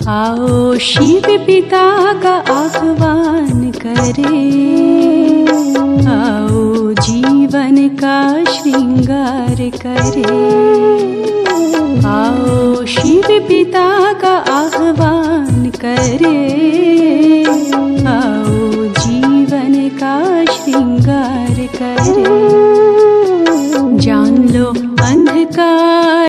आओ शिव पिता का आह्वान करें, आओ जीवन का श्रृंगार करें। आओ शिव पिता का आह्वान करें, आओ जीवन का श्रृंगार करें। जान लो अंधकार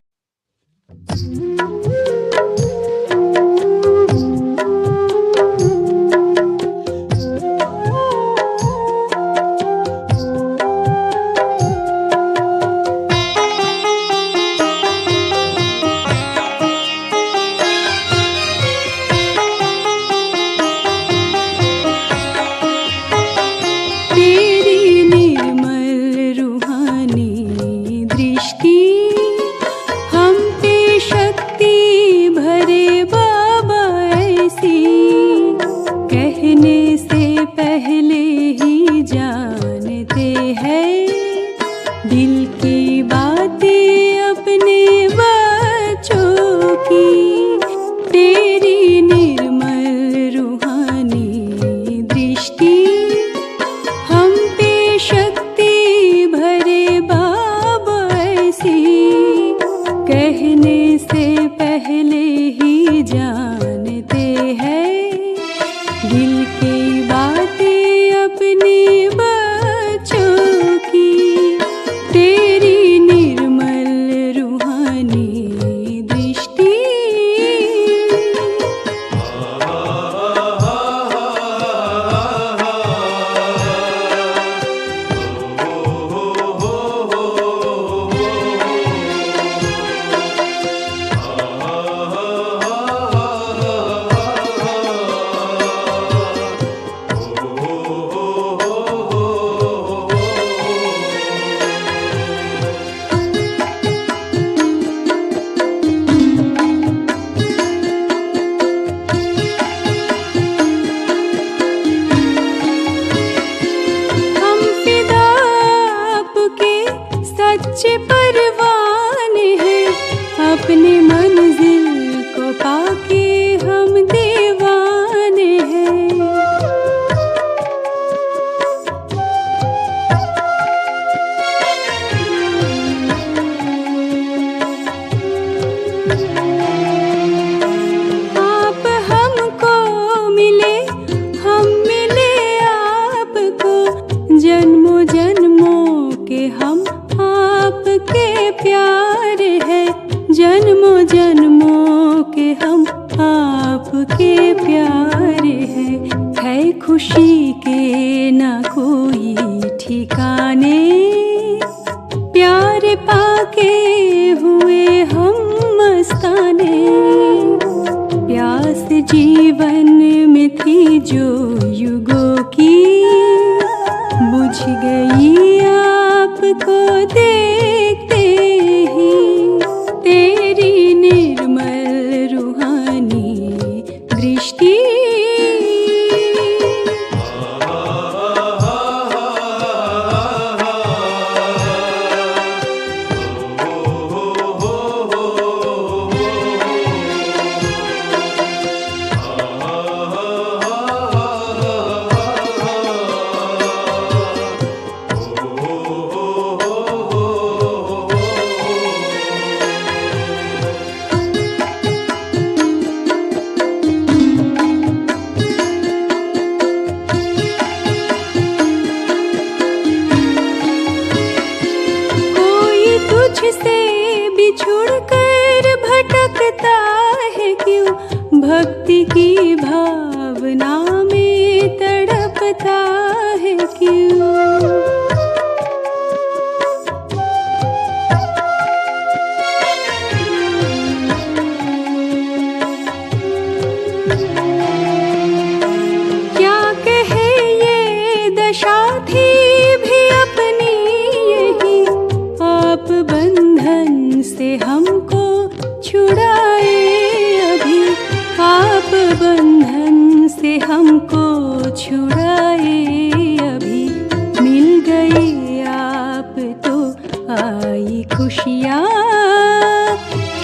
खुशियाँ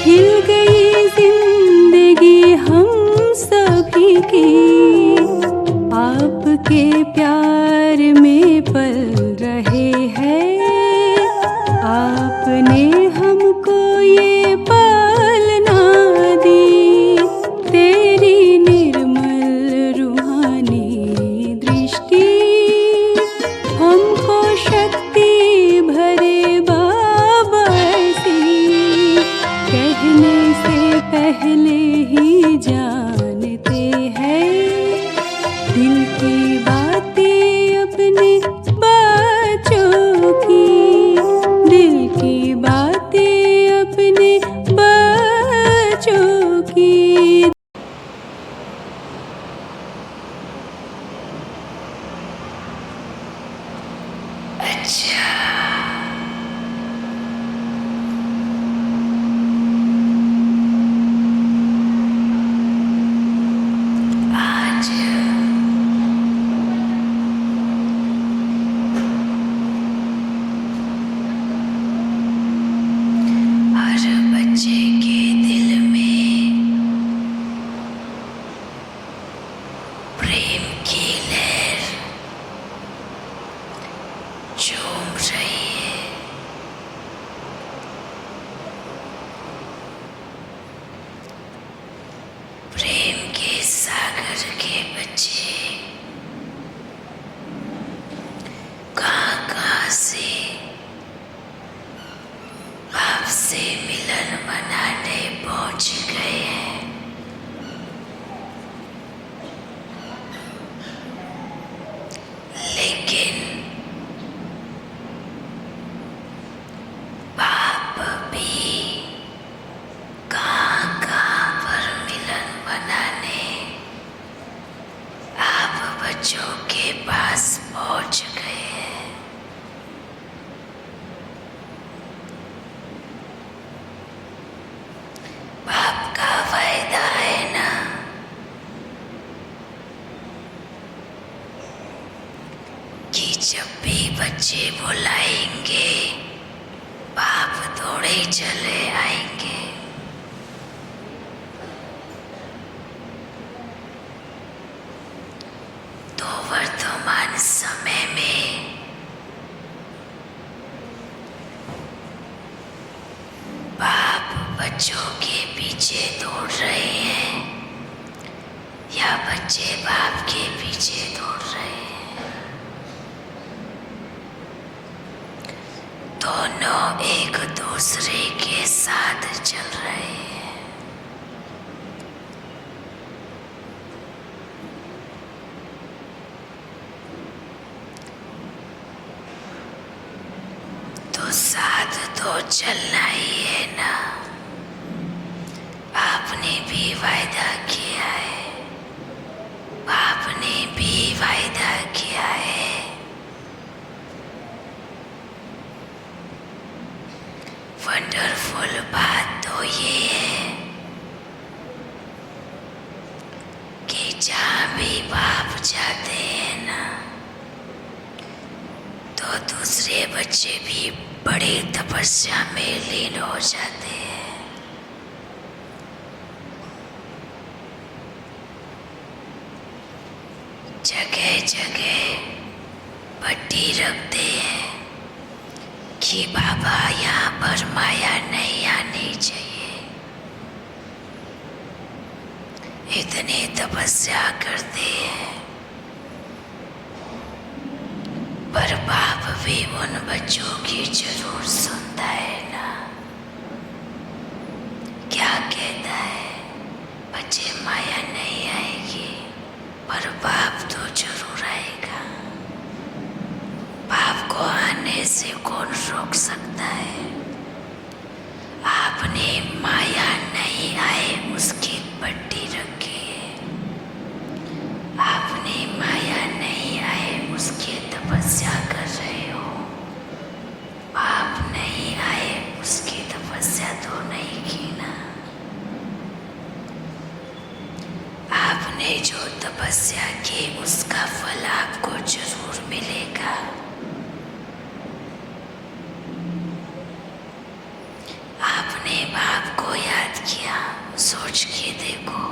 खिल गई जिंदगी हम सभी की, आपके प्यार में पल रहे हैं। आपने हमको ये पालना दी, तेरी निर्मल रूहानी दृष्टि हमको शक्ति भरे बाबा ऐसी, कहने से पहले ही जानते हैं दिल की बातें अपने बच्चों की, दिल की बातें अपने बच्चों की। अच्छा, आज हर बच्चे के दिल में प्रेम की लहर झूम रही है। प्रेम के सागर के बच्चे कहाँ से आपसे मिलन मनाने पहुंच गए हैं। लेकिन बाप भी कहाँ पर मिलन मनाने आप बच्चों के पास पहुंच गए हैं। बाप का वायदा है ना कि जब भी बच्चे बुलाएंगे बाप दौड़े चले आएंगे। तो वर्तमान समय में बाप बच्चों के पीछे दौड़ रहे हैं या बच्चे बाप के पीछे दौड़ रहे हैं। दोनों एक दूसरे के साथ चल रहे हैं। तो साथ तो चलना ही है ना। आपने भी वायदा किया है, आपने भी वायदा किया है। वंडरफुल बात तो ये है कि जहाँ भी बाप जाते हैं ना तो दूसरे बच्चे भी बड़ी तपस्या में लीन हो जाते हैं। जगह जगह पट्टी रखते हैं कि बाबा यहाँ पर माया नहीं आनी चाहिए। इतनी तपस्या करते हैं पर बाप भी उन बच्चों की जरूर सुनता है ना। क्या कहता है, बच्चे माया नहीं आएगी पर बाप तो जरूर आएगा। बाप को आने से कौन रोक सकता है। आपने माया नहीं आए उसकी पट्टी रखी है। आपने माया नहीं आए उसकी तपस्या कर रहे हो। आप नहीं आए उसकी तपस्या तो नहीं की ना। आपने जो तपस्या की उसका फल आपको जरूर मिलेगा। आपने बाप को याद किया, सोच के देखो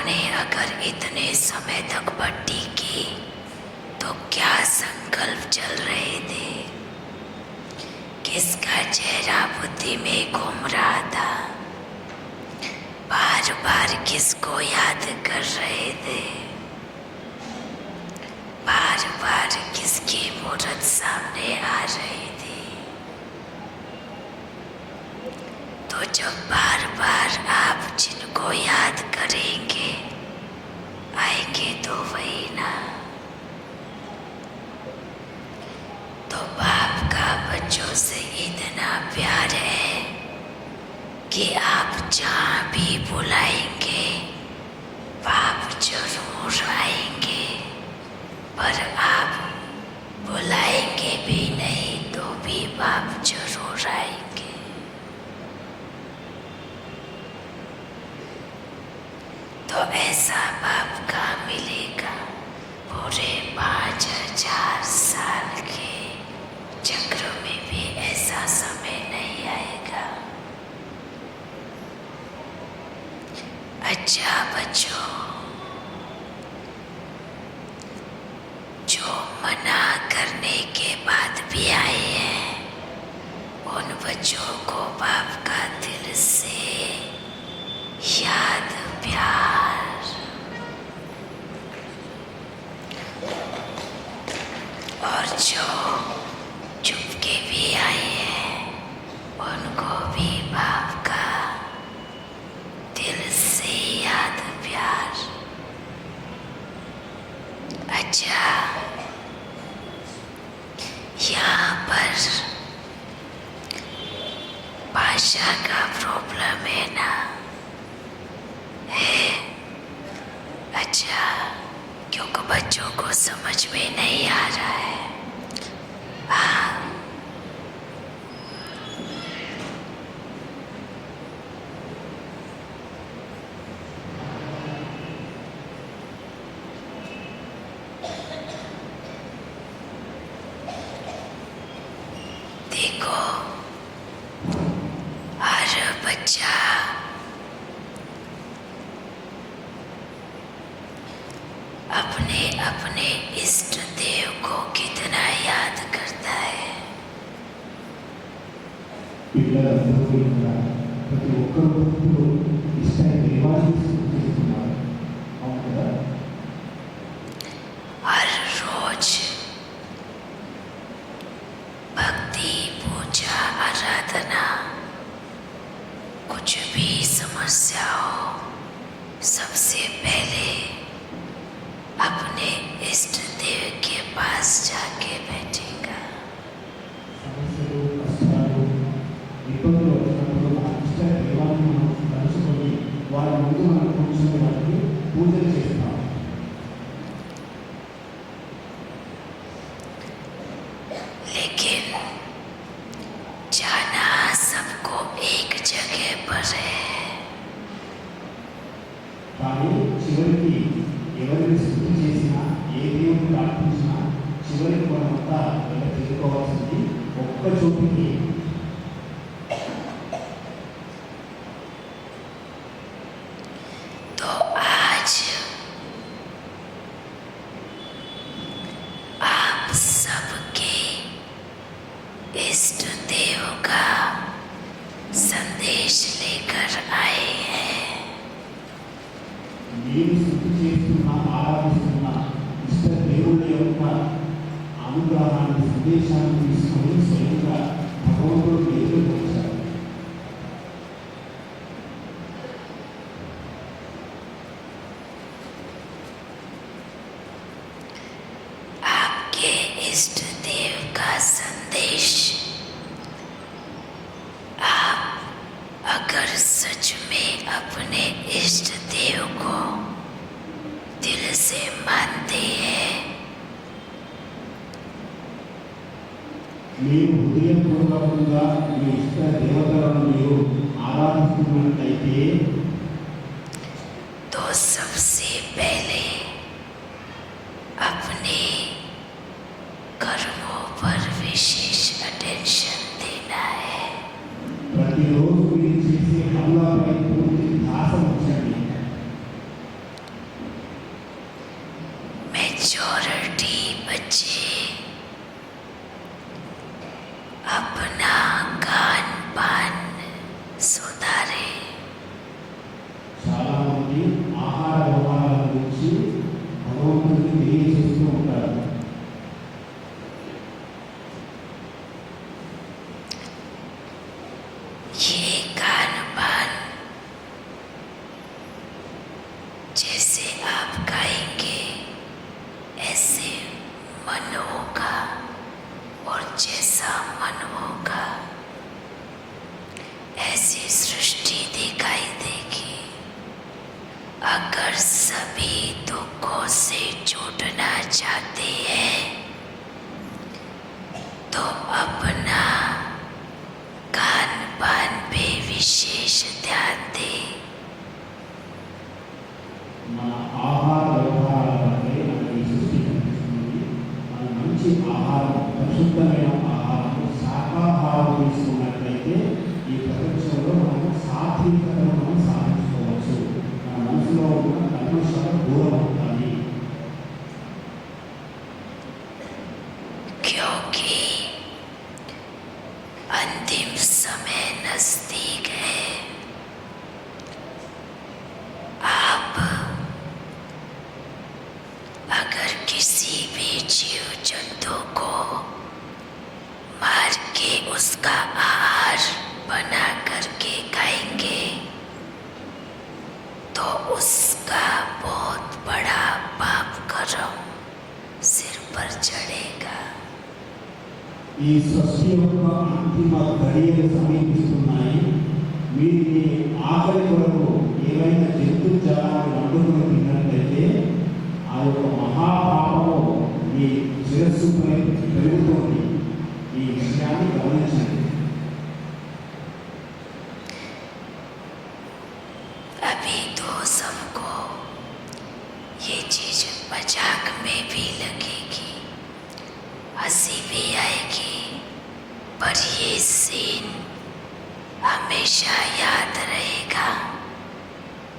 आपने अगर इतने समय तक पट्टी की तो क्या संकल्प चल रहे थे? किसका चेहरा बुद्धि में घूम रहा था? बार बार किसको याद कर रहे थे? बार बार किसकी मूर्त सामने आ रही थी? तो जब बार बार आप जिनको याद करेंगे आएंगे तो वही ना। तो बाप का बच्चों से इतना प्यार है कि आप जहाँ भी बुलाएंगे बाप जरूर आएंगे, पर आप बुलाएंगे भी नहीं तो भी बाप जरूर आएंगे। तो ऐसा बाप का मिलेगा पूरे 5000 साल के चक्र में भी ऐसा समय नहीं आएगा। अच्छा बच्चों, जो मना करने के बाद भी आए हैं उन बच्चों को बाप का दिल से याद प्यार। और जो चुपके भी आए हैं उनको भी बाप का दिल से याद प्यार। अच्छा, यहाँ पर भाषा का प्रॉब्लम है ना? है? अच्छा, क्योंकि बच्चों को समझ में नहीं आ रहा है। हाँ, देखो, हर बच्चा अपने अपने इष्ट देव को कितना याद करता है। పిల్లలందరూ కూడా ప్రతి ఒక్కరు భక్తులు ఇష్ట దేవాన్ని స్తుతిస్తున్నారు. అవును కదా? हर रोज भक्ति पूजा आराधना कुछ भी समस्या हो सबसे पहले अपने इष्ट देव के पास जाके बैठेगा। సమస్యలు కష్టాలు ఇబ్బందులు వచ్చినప్పుడు ఆ ఇష్ట దేవాన్ని మనం తలుచుకొని వారి ముందు మనం కూర్చుని వారికి పూజలు చేస్తాం. लेकिन जाना सबको एक जगह पर है। కానీ చివరికి ఎవరిని స్థుతి చేసినా ఏ దేవుని ప్రార్థించినా చివరికి మనమంతా ఇక్కడ చేరుకోవాల్సింది ఒక్క చోటికి. तो आज आप सबके इष्ट देव का संदेश लेकर आए हैं। నేను స్థుతి చేస్తున్న ఆరాధిస్తున్న ఇష్ట దేవుళ్ళ యొక్క అనుగ్రహాన్ని సందేశాన్ని తీసుకొని స్వయంగా భగవంతుడు ఎదురుకు వచ్చారు. आपके इष्ट देव का संदेश आप अगर सच में अपने इष्ट देव को दिल से मानते हैं మీరు హృదయపూర్వకంగా మీ ఇష్ట దేవతలను మీరు ఆరాధిస్తున్నట్లయితే तो सबसे पहले अपने कर्मों पर विशेष अटेंशन देना है। ప్రతిరోజు మీరు చేసే పనులపై పూర్తి ధ్యాస ఉంచండి. తెలియజేస్తూ ఉంటారు. ये गान बान जैसे आप गाएंगे ऐसे मन होगा, और जैसा मन होगा ऐसी सृष्टि दिखाई देगी। अगर सभी दुखों से छूटना चाहते हैं तो अपना खान पान पे विशेष ध्यान दें। మన ఆహార వ్యవహారాల వల్లే మనకి ఈ సృష్టి కనిపిస్తుంది. మన మంచి ఆహారం, పరిశుద్ధమైన ఆహారం, శాకాహారం తీసుకున్నట్లయితే ఈ ప్రపంచంలో మనం సాత్వికతను మనం సాధించుకోవచ్చు. మన మనసులో ఉన్న కల్మషాలు దూరం అవుతాయి. क्योंकि अंतिम समय नजदीक है। आप अगर किसी भी जीव जंतु को मार के उसका आहार बना करके खाएंगे तो उसका बहुत बड़ा पाप कर्म सिर पर चढ़ेगा। ఈ సృష్టి యొక్క అంతిమ గడియలు సమీపిస్తున్నాయి. మీరు మీ ఆకలి కొరకు ఏవైనా జంతు జాలాన్ని వండుకొని తిన్నట్లయితే ఆ యొక్క మహాపాపము మీ శిరస్సుపై పెరుగుతోంది. ఈ విషయాన్ని గమనించండి. अभी तो सबको ये चीज मजाक में भी लगेगी, हंसी भी आएगी, पर ये सीन हमेशा याद रहेगा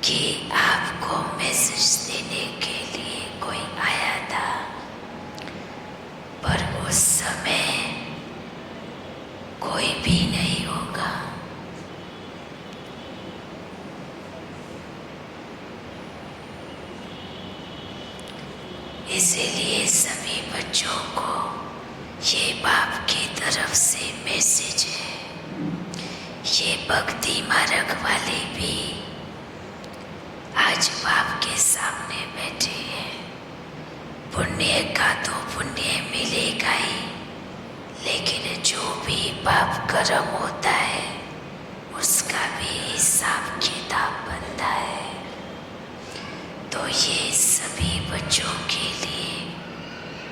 कि आपको मैसेज देने के लिए कोई आया था, पर उस समय कोई भी नहीं होगा। इसीलिए सभी बच्चों को ये बाप की तरफ से मैसेज है। ये भक्ति मार्ग वाले भी आज बाप के सामने बैठे हैं। पुण्य का तो पुण्य मिलेगा ही, लेकिन जो भी पाप कर्म होता है उसका भी हिसाब किताब बनता है। तो ये सभी बच्चों के लिए,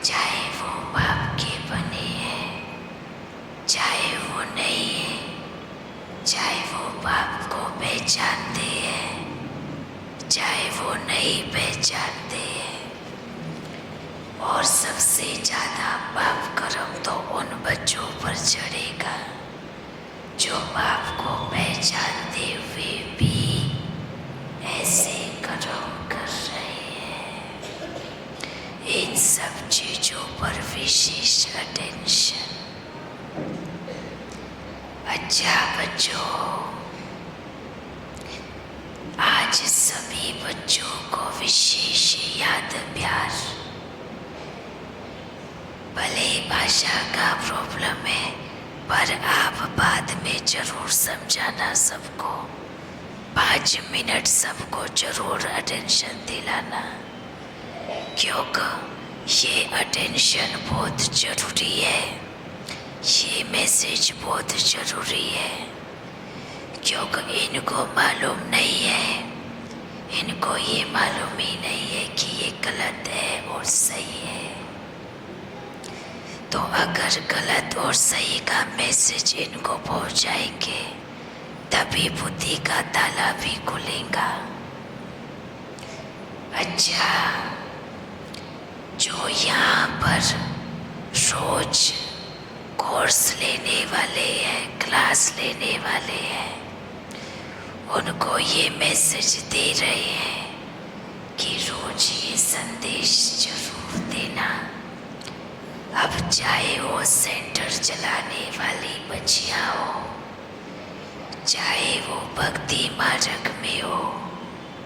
चाहे वो बाप के बने हैं, चाहे वो नहीं है, चाहे वो बाप को पहचानते हैं, चाहे वो नहीं पहचानते हैं, और सबसे ज़्यादा पाप कर्म तो उन बच्चों पर चढ़ेगा जो बाप को पहचानते हुए भी ऐसे कर्म कर रहे हैं। इन सब चीज़ों पर विशेष अटेंशन। अच्छा बच्चों, आज सभी बच्चों को विशेष याद प्यार। भले भाषा का प्रॉब्लम है, पर आप बाद में जरूर समझाना सबको। 5 मिनट सबको जरूर अटेंशन दिलाना, क्योंकि ये अटेंशन बहुत ज़रूरी है। ये मैसेज बहुत ज़रूरी है, क्योंकि इनको मालूम नहीं है, इनको ये मालूम ही नहीं है कि ये गलत है और सही है। तो अगर गलत और सही का मैसेज इनको पहुंचाएंगे तभी बुद्धि का ताला भी खुलेगा। अच्छा, जो यहाँ पर रोज कोर्स लेने वाले हैं, क्लास लेने वाले हैं, उनको ये मैसेज दे रहे हैं कि रोज ये संदेश जरूर देना। अब चाहे वो सेंटर चलाने वाली बच्चियाँ हो, चाहे वो भक्ति मार्ग में हो,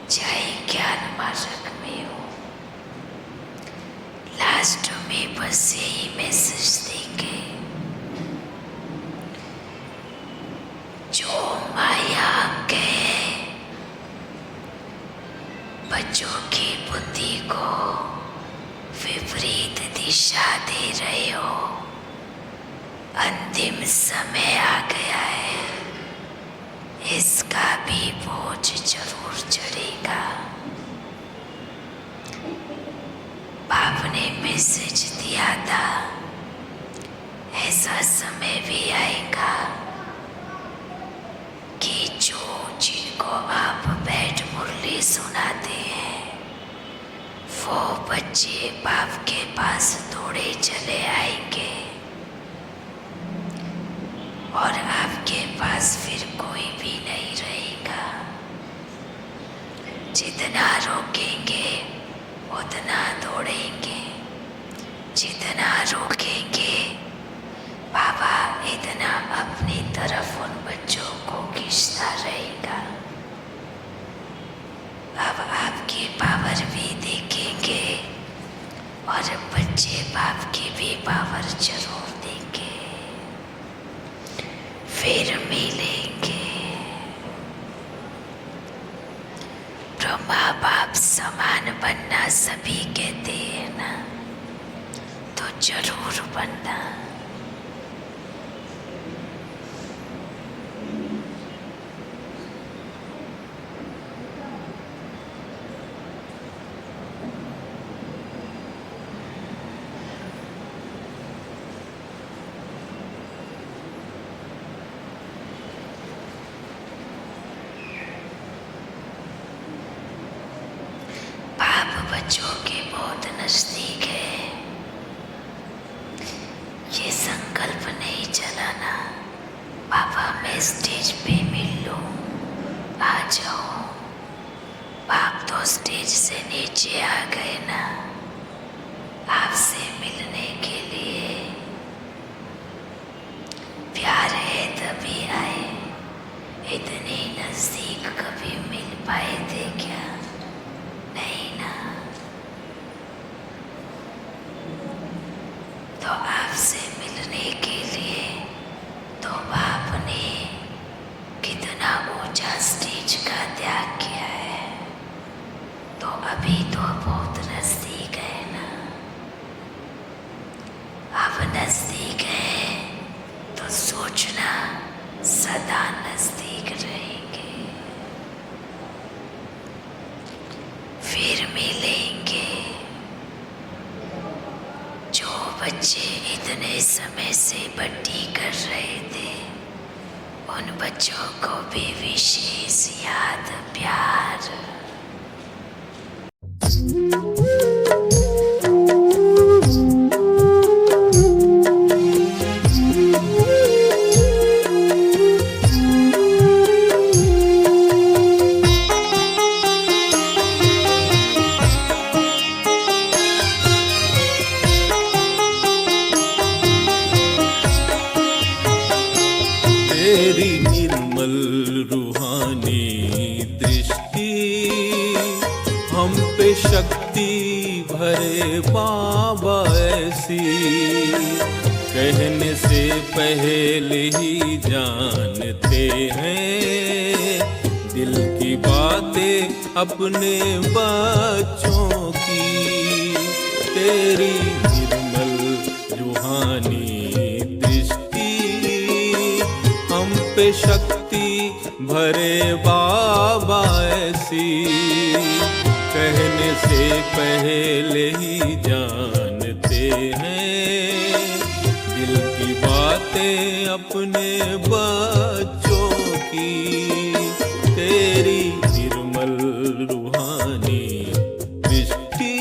चाहे ज्ञान मार्ग में हो, लास्ट में बस यही मैसेज देंगे, जो माया के बच्चों की बुद्धि को विपरीत दिशा दे रहे हो, अंतिम समय आ गया है, इसका भी बोझ जरूर चढ़ेगा। बाप ने मैसेज दिया था, ऐसा समय भी आएगा कि जिनको आप बैठ मुरली सुनाते हैं, वो बच्चे बाप के पास दौड़े चले आएंगे और आपके पास फिर कोई भी नहीं रहेगा। जितना रोकेंगे उतना दौड़ेंगे, जितना रोकेंगे बाबा इतना अपनी तरफ उन बच्चों को खींचता रहेगा। अब आपकी पावर भी देखेंगे और बच्चे बाप की भी पावर जरूर देंगे, फिर मिलेंगे। ब्रह्मा बाप समान बनना सभी कहते हैं ना, तो जरूर बनना। बच्चों के बहुत नजदीक है, ये संकल्प नहीं चलाना पापा मैं स्टेज पे मिल लूं, आ जाओ। बाप तो स्टेज से नीचे आ गए ना, आपसे मिलने के लिए। प्यार है तभी आए, इतने नजदीक कभी मिल पाए थे क्या? नहीं ना। तो आपसे मिलने के लिए तो बाप ने कितना ऊंचा स्टेज का त्याग किया है, तो अभी तो बहुत नजदीक है ना। अब नजदीक है तो सोचना सदा नजदीक रहेंगे, फिर मिलेंगे। जो बच्चे इतने समय से बड्डी कर रहे थे, उन बच्चों को भी विशेष याद प्यार। तेरी निर्मल रूहानी दृष्टि हम पे शक्ति भरे बाबा ऐसी, कहने से पहले ही जानते हैं दिल की बातें अपने बच्चों की। तेरी निर्मल रूहानी पे शक्ति भरे बाबा ऐसी, कहने से पहले ही जानते हैं दिल की बातें अपने बच्चों की। तेरी निर्मल रूहानी दृष्टि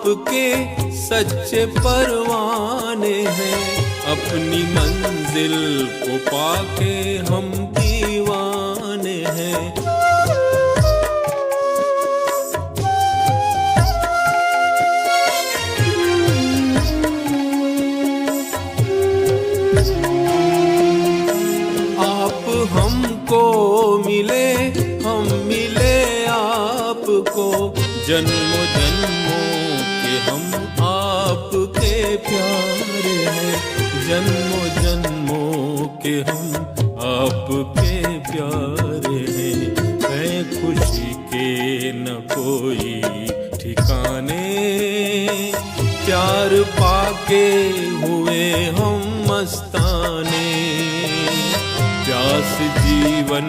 आपके सच्चे परवाने हैं, अपनी मंजिल को पाके हम दीवाने हैं। आप हमको मिले, हम मिले आपको, जन्मों जन्मों के हम आपके प्यारे हैं, जन्मों जन्मों के हम आपके प्यारे हैं। है खुशी के न कोई ठिकाने, प्यार पाके हुए हम मस्ताने। प्यास जीवन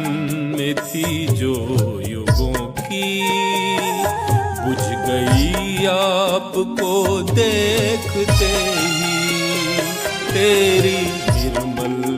में थी जो युगों की, बुझ गई आपको देखते ही। तेरी निर्मल